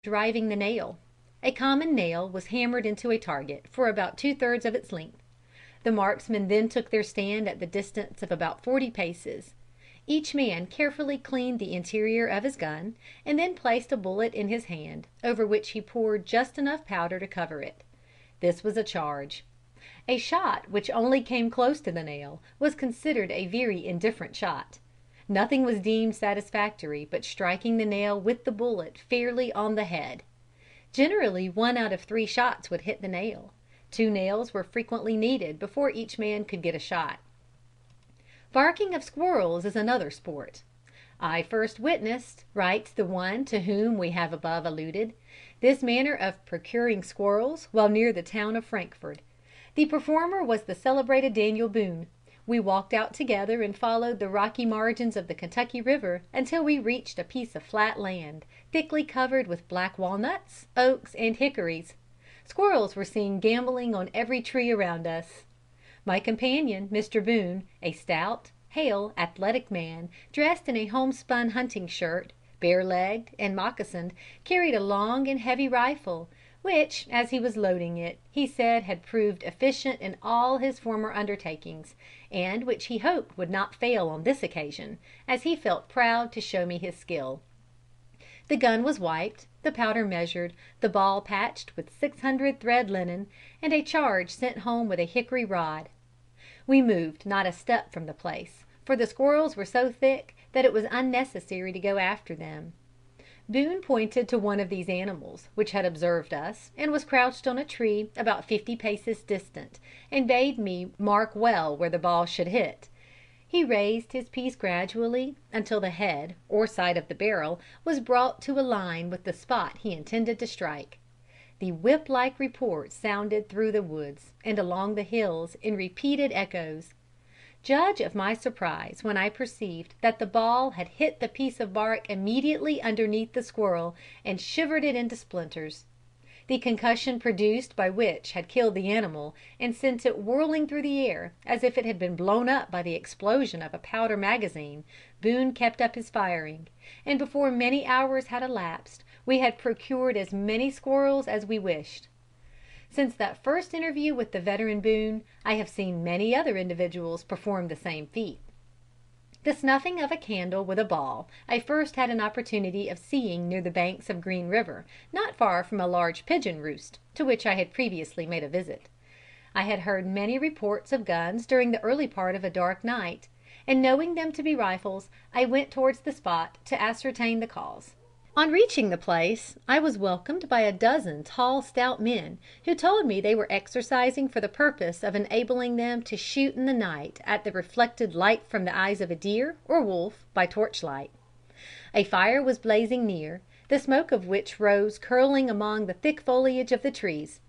driving the nail. A common nail was hammered into a target for about 2/3 of its length. The marksmen then took their stand at the distance of about 40 paces. Each man carefully cleaned the interior of his gun, and then placed a bullet in his hand, over which he poured just enough powder to cover it. This was a charge. A shot which only came close to the nail was considered a very indifferent shot. Nothing was deemed satisfactory but striking the nail with the bullet fairly on the head. Generally 1 out of 3 shots would hit the nail. 2 nails were frequently needed before each man could get a shot. Barking of squirrels is another sport. "I first witnessed," writes the one to whom we have above alluded, "this manner of procuring squirrels while near the town of Frankfort. The performer was the celebrated Daniel Boone. We walked out together and followed the rocky margins of the Kentucky River until we reached a piece of flat land, thickly covered with black walnuts, oaks, and hickories. Squirrels were seen gambolling on every tree around us. My companion, Mr. Boone, a stout, hale, athletic man, dressed in a homespun hunting shirt, bare-legged and moccasined, carried a long and heavy rifle, which, as he was loading it, he said had proved efficient in all his former undertakings, and which he hoped would not fail on this occasion, as he felt proud to show me his skill. The gun was wiped, the powder measured, the ball patched with 600 thread linen, and a charge sent home with a hickory rod. We moved not a step from the place, for the squirrels were so thick that it was unnecessary to go after them. Boone pointed to one of these animals, which had observed us, and was crouched on a tree about 50 paces distant, and bade me mark well where the ball should hit. He raised his piece gradually until the head, or side of the barrel, was brought to a line with the spot he intended to strike. The whip-like report sounded through the woods, and along the hills, in repeated echoes. Judge of my surprise when I perceived that the ball had hit the piece of bark immediately underneath the squirrel, and shivered it into splinters. The concussion produced by which had killed the animal, and sent it whirling through the air, as if it had been blown up by the explosion of a powder magazine. Boone kept up his firing, and before many hours had elapsed, we had procured as many squirrels as we wished. Since that first interview with the veteran Boone, I have seen many other individuals perform the same feat. The snuffing of a candle with a ball I first had an opportunity of seeing near the banks of Green River, not far from a large pigeon roost, to which I had previously made a visit. I had heard many reports of guns during the early part of a dark night, and knowing them to be rifles, I went towards the spot to ascertain the cause. On reaching the place, I was welcomed by a dozen tall, stout men, who told me they were exercising for the purpose of enabling them to shoot in the night at the reflected light from the eyes of a deer or wolf by torchlight. A fire was blazing near, the smoke of which rose curling among the thick foliage of the trees.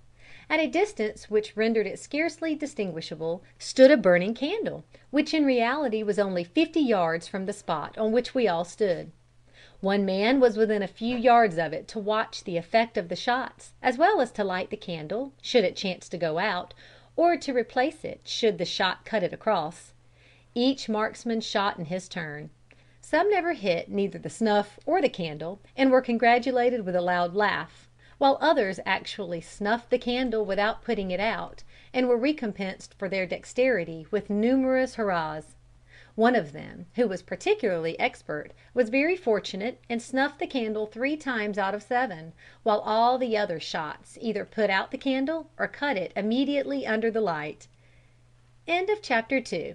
At a distance which rendered it scarcely distinguishable, stood a burning candle, which in reality was only 50 yards from the spot on which we all stood. One man was within a few yards of it to watch the effect of the shots, as well as to light the candle, should it chance to go out, or to replace it should the shot cut it across. Each marksman shot in his turn. Some never hit neither the snuff or the candle, and were congratulated with a loud laugh, while others actually snuffed the candle without putting it out, and were recompensed for their dexterity with numerous hurrahs. One of them, who was particularly expert, was very fortunate and snuffed the candle 3 times out of 7, while all the other shots either put out the candle or cut it immediately under the light. CHAPTER III.